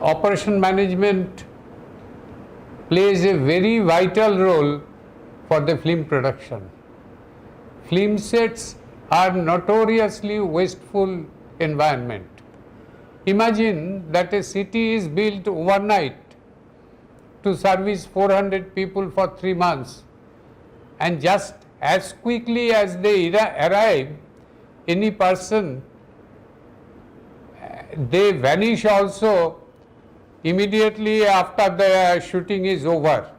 Operation management plays a very vital role for the film production. Film sets are notoriously wasteful environment. Imagine that a city is built overnight to service 400 people for 3 months, and just as quickly as they arrive, any person, they vanish also immediately after the shooting is over,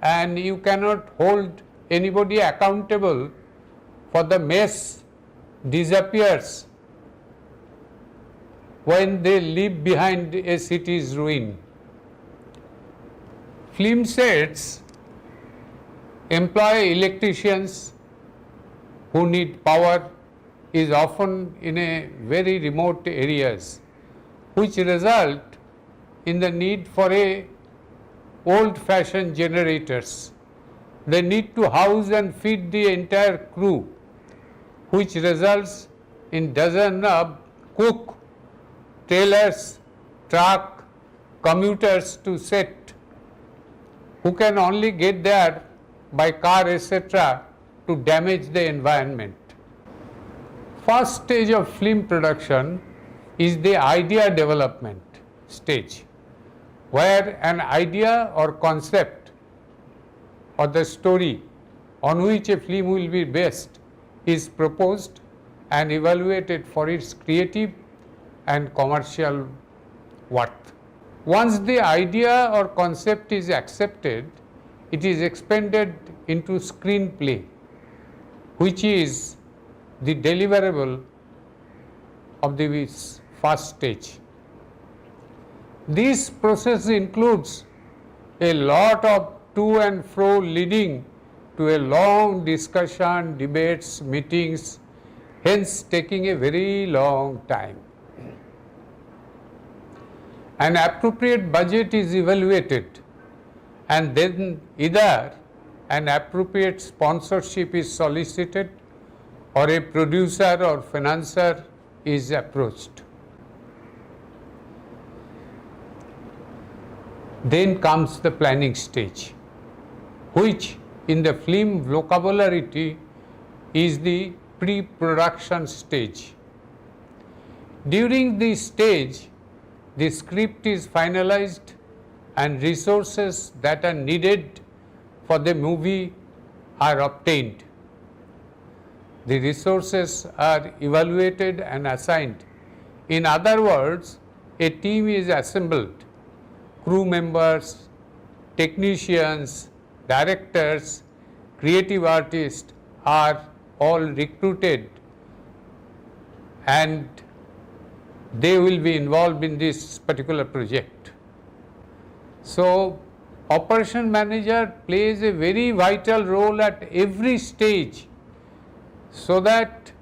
and you cannot hold anybody accountable for the mess disappears when they leave behind a city's ruin. Film sets employ electricians who need power, is often in a very remote areas, which result in the need for a old-fashioned generators. They need to house and feed the entire crew, which results in dozens of cook, tailors, truck, commuters to set, who can only get there by car, etc., to damage the environment. First stage of film production is the idea development stage, where an idea or concept or the story on which a film will be based is proposed and evaluated for its creative and commercial worth. Once the idea or concept is accepted, it is expanded into screenplay, which is the deliverable of the first stage. This process includes a lot of to and fro leading to a long discussion, debates, meetings, hence taking a very long time. An appropriate budget is evaluated, and then either an appropriate sponsorship is solicited or a producer or financier is approached. Then comes the planning stage, which in the film vocabulary is the pre-production stage. During this stage, the script is finalized and resources that are needed for the movie are obtained. The resources are evaluated and assigned. In other words, a team is assembled. Crew members, technicians, directors, creative artists are all recruited, and they will be involved in this particular project. So, operation manager plays a very vital role at every stage so that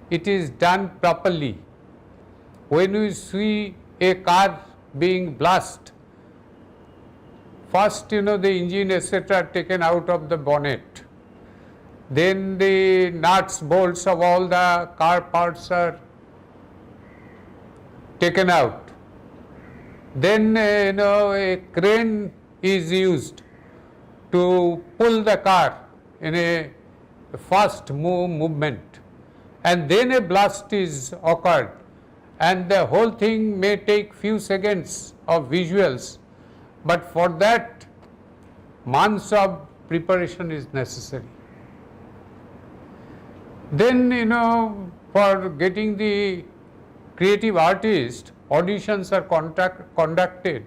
it is done properly. When we see a car being blasted, first the engine etc. are taken out of the bonnet, then the nuts, bolts of all the car parts are taken out. Then a crane is used to pull the car in a fast movement, and then a blast is occurred, and the whole thing may take few seconds of visuals, but for that months of preparation is necessary. Then for getting the creative artist, auditions are conducted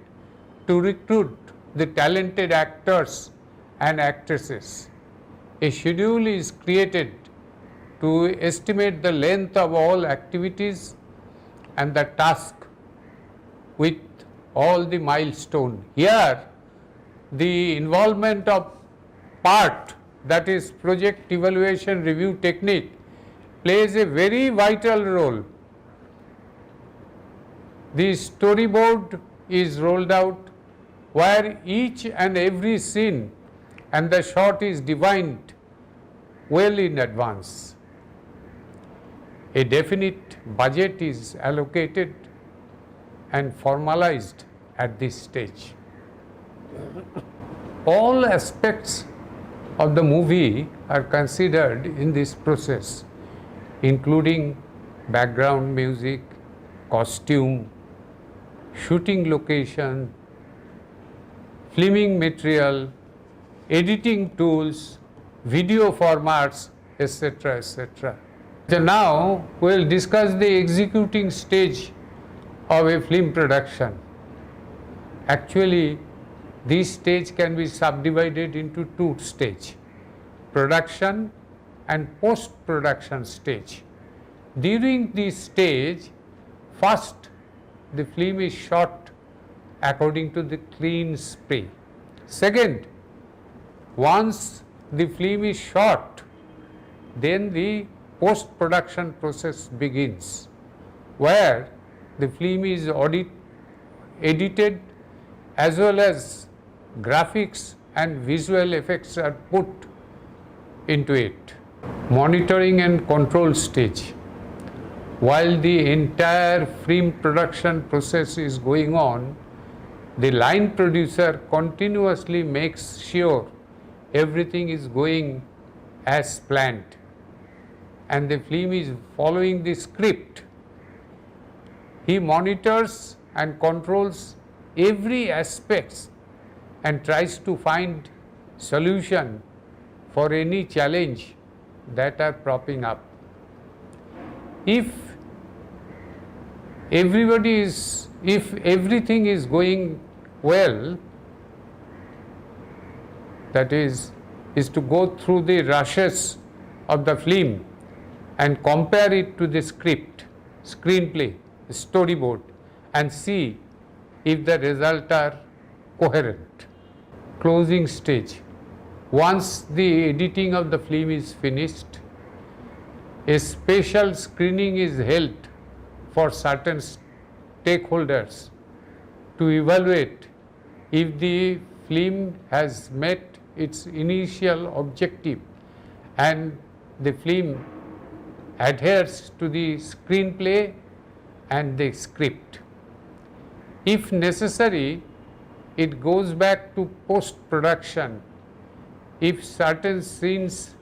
to recruit the talented actors and actresses. A schedule is created to estimate the length of all activities and the task with all the milestone. Here, the involvement of part, that is project evaluation review technique, plays a very vital role. The storyboard is rolled out where each and every scene and the shot is defined well in advance. A definite budget is allocated and formalized at this stage. All aspects of the movie are considered in this process, including background music, costume, shooting location, filming material, editing tools, video formats, etc., etc. So now we will discuss the executing stage of a film production. Actually, this stage can be subdivided into two stages, production and post-production stage. During this stage, first the film is shot according to the clean spray. Second, once the film is shot, then the post-production process begins, where the film is edited as well as graphics and visual effects are put into it. Monitoring and control stage. While the entire film production process is going on, the line producer continuously makes sure everything is going as planned and the film is following the script. He monitors and controls every aspect and tries to find solution for any challenge that are propping up. If everything is going well, that is to go through the rushes of the film and compare it to the script, screenplay, storyboard, and see if the results are coherent. Closing stage. Once the editing of the film is finished, a special screening is held for certain stakeholders to evaluate if the film has met its initial objective and the film adheres to the screenplay and the script. If necessary, it goes back to post-production if certain scenes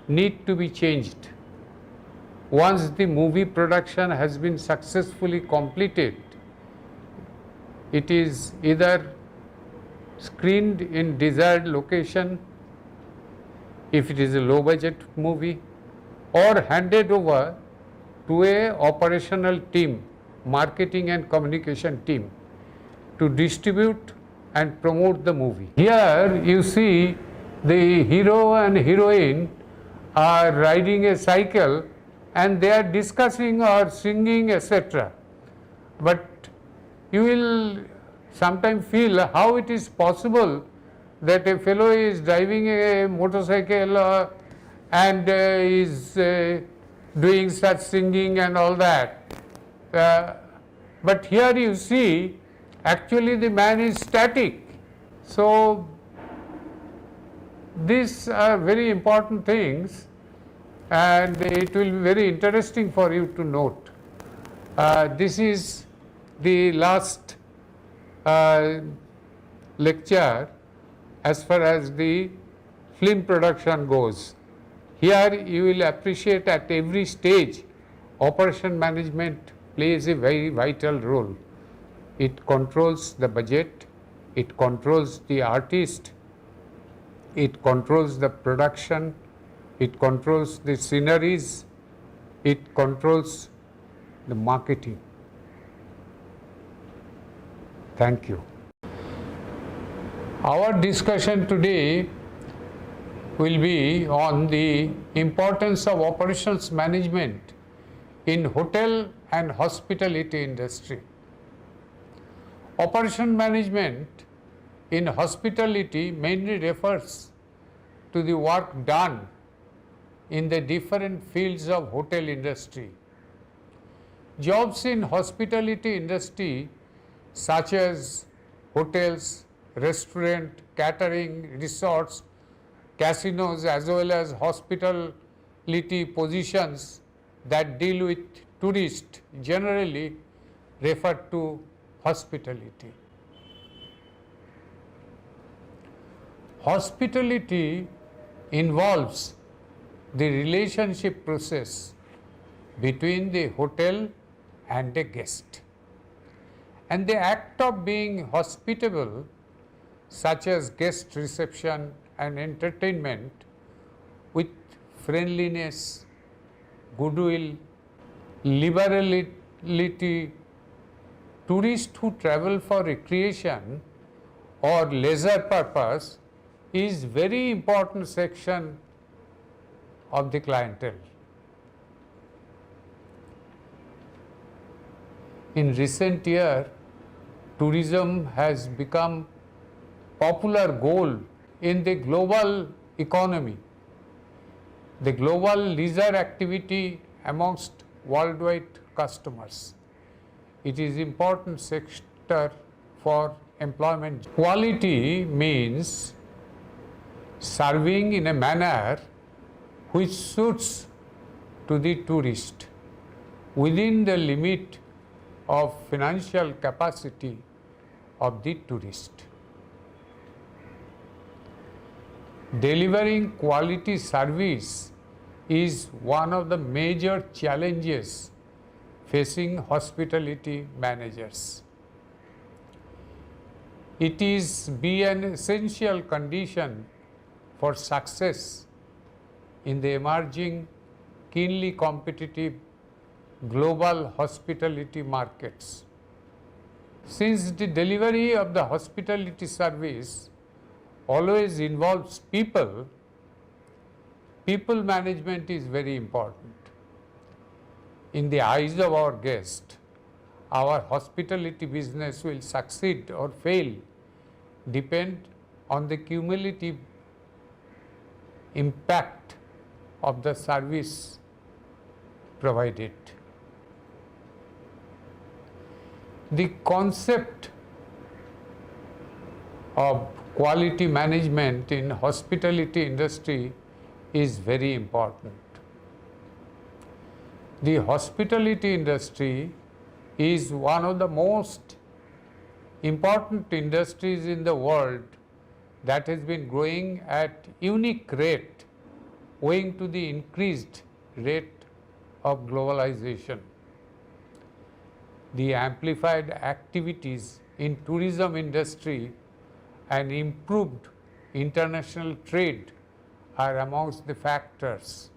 need to be changed. Once the movie production has been successfully completed, it is either screened in desired location if it is a low budget movie, or handed over to a operational team, marketing and communication team, to distribute and promote the movie. Here you see the hero and heroine are riding a cycle and they are discussing or singing, etc. But you will sometimes feel how it is possible that a fellow is driving a motorcycle and is doing such singing and all that. But here you see, actually the man is static. So these are very important things, and it will be very interesting for you to note. This is the last lecture as far as the film production goes. Here you will appreciate at every stage operation management plays a very vital role. It controls the budget, it controls the artist, it controls the production, it controls the sceneries, it controls the marketing. Thank you. Our discussion today will be on the importance of operations management in hotel and hospitality industry. Operation management in hospitality mainly refers to the work done in the different fields of hotel industry. Jobs in hospitality industry such as hotels, restaurant, catering, resorts, casinos, as well as hospitality positions that deal with tourists generally refer to hospitality. Hospitality involves the relationship process between the hotel and the guest. And the act of being hospitable, such as guest reception and entertainment, with friendliness, goodwill, liberality, tourists who travel for recreation or leisure purpose is very important section of the clientele. In recent year, tourism has become popular goal in the global economy. The global leisure activity amongst worldwide customers. It is important sector for employment. Quality means serving in a manner which suits to the tourist within the limit of financial capacity of the tourist. Delivering quality service is one of the major challenges facing hospitality managers. It is an essential condition for success in the emerging, keenly competitive global hospitality markets. Since the delivery of the hospitality service always involves people, people management is very important. In the eyes of our guest, our hospitality business will succeed or fail depend on the cumulative impact of the service provided. The concept of quality management in hospitality industry is very important. The hospitality industry is one of the most important industries in the world that has been growing at unique rate owing to the increased rate of globalization. The amplified activities in tourism industry and improved international trade are amongst the factors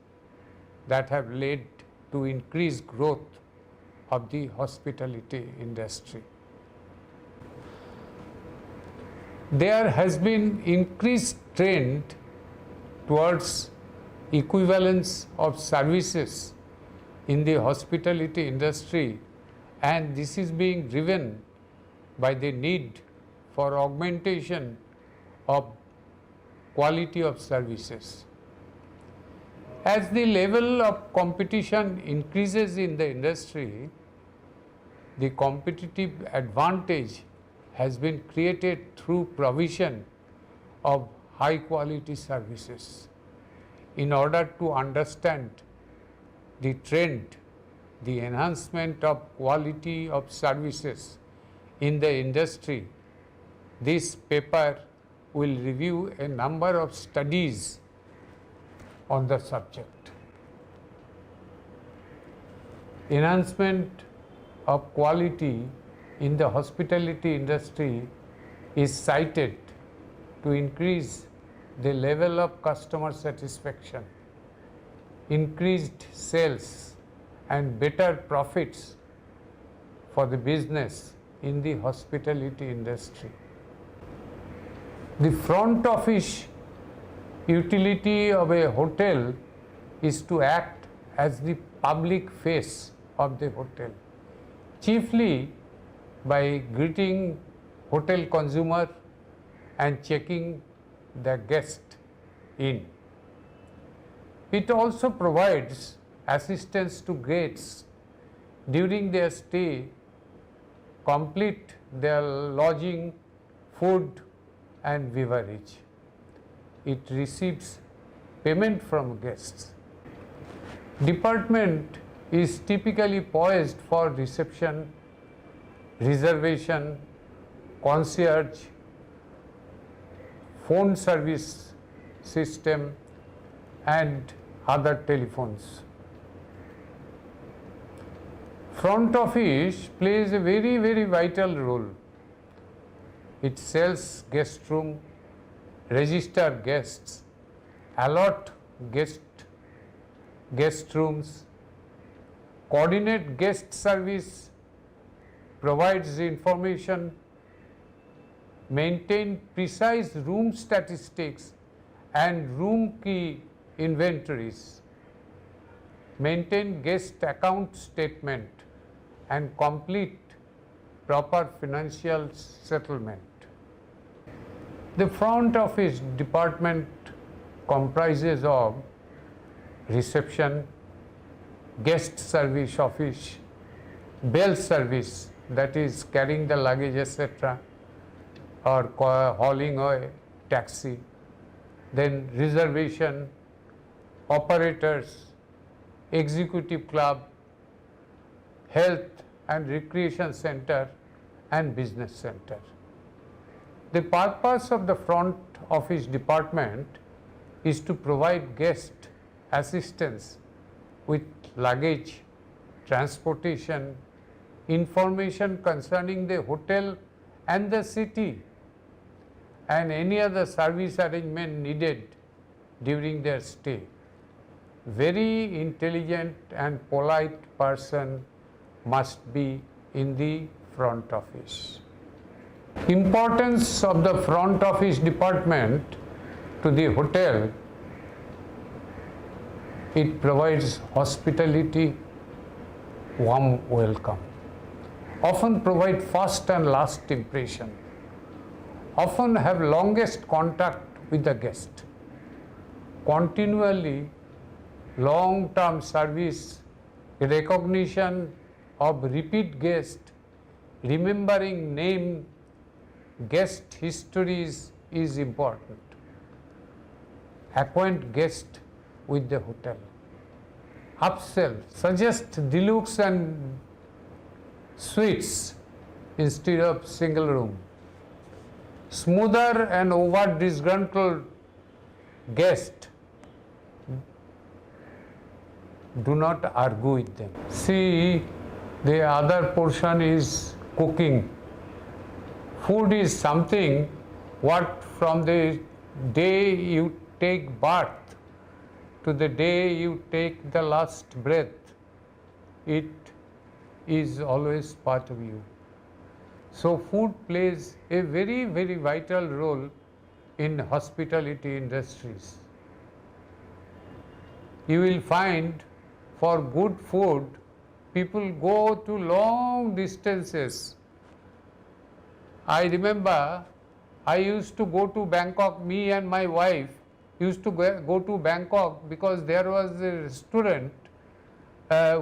that have led to increased growth of the hospitality industry. There has been increased trend towards equivalence of services in the hospitality industry, and this is being driven by the need for augmentation of quality of services. As the level of competition increases in the industry, the competitive advantage has been created through provision of high quality services. In order to understand the trend, the enhancement of quality of services in the industry, this paper will review a number of studies on the subject. Enhancement of quality in the hospitality industry is cited to increase the level of customer satisfaction, increased sales and better profits for the business in the hospitality industry. The front office utility of a hotel is to act as the public face of the hotel, chiefly by greeting hotel consumer and checking the guest in. It also provides assistance to guests during their stay, complete their lodging, food and beverage. It receives payment from guests. Department is typically poised for reception reservation, concierge, phone service system and other telephones. Front office plays a very vital role. It sells guest room, register guests, allot guest rooms, coordinate guest service, provides information, maintain precise room statistics and room key inventories, maintain guest account statement and complete proper financial settlement. The front office department comprises of reception, guest service office, bell service, that is carrying the luggage etc. or hauling a taxi, then reservation, operators, executive club, health and recreation center and business center. The purpose of the front office department is to provide guest assistance with luggage, transportation, information concerning the hotel and the city and any other service arrangement needed during their stay. Very intelligent and polite person must be in the front office. Importance of the front office department to the hotel: it provides hospitality, warm welcome, often provide first and last impression, often have longest contact with the guest, continually long-term service, recognition of repeat guest, remembering name, guest histories is important. Acquaint guest with the hotel. Upsell, suggest deluxe and suites instead of single room. Smoother and over disgruntled guest, do not argue with them. See, the other portion is cooking. Food is something what from the day you take birth to the day you take the last breath, it is always part of you. So food plays a very vital role in hospitality industries. You will find for good food, people go to long distances. I remember I used to go to Bangkok, me and my wife used to go to Bangkok because there was a restaurant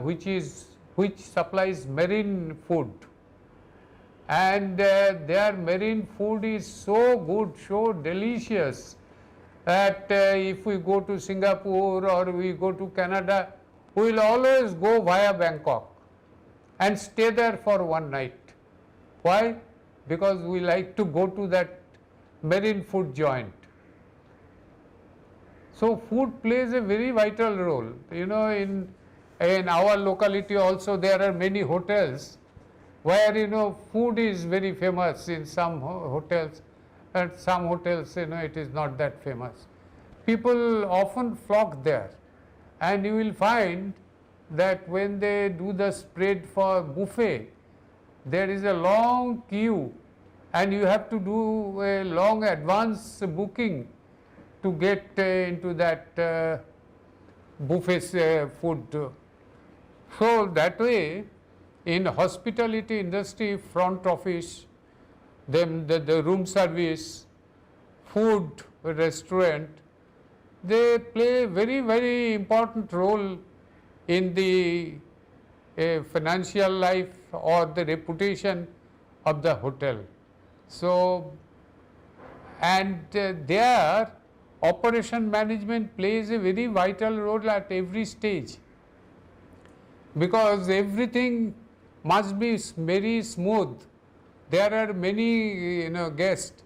which supplies marine food. And their marine food is so good, so delicious that if we go to Singapore or we go to Canada, we will always go via Bangkok and stay there for one night. Why? Because we like to go to that marine food joint. So food plays a very vital role. You know, in our locality also there are many hotels where, you know, food is very famous in some hotels, and some hotels, you know, it is not that famous. People often flock there, and you will find that when they do the spread for buffet, there is a long queue and you have to do a long advance booking to get into that buffet food. So that way, in hospitality industry, front office, then the room service, food, restaurant, they play very important role in the financial life or the reputation of the hotel. So, and their operation management plays a very vital role at every stage, because everything must be very smooth there are many guests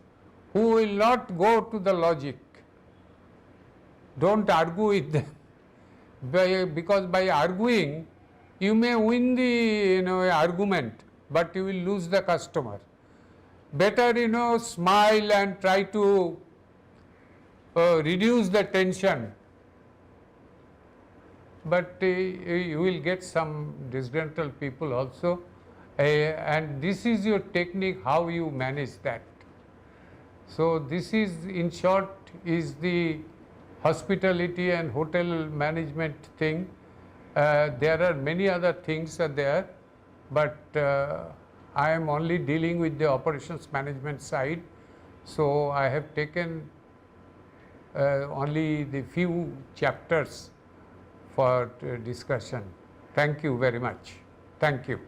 who will not go to the logic. Don't argue with them because by arguing you may win the argument, but you will lose the customer. Better smile and try to reduce the tension, but you will get some disgruntled people also, and this is your technique how you manage that. So this is, in short, is the hospitality and hotel management thing. There are many other things are there, but I am only dealing with the operations management side, so I have taken only the few chapters for discussion. Thank you very much. Thank you.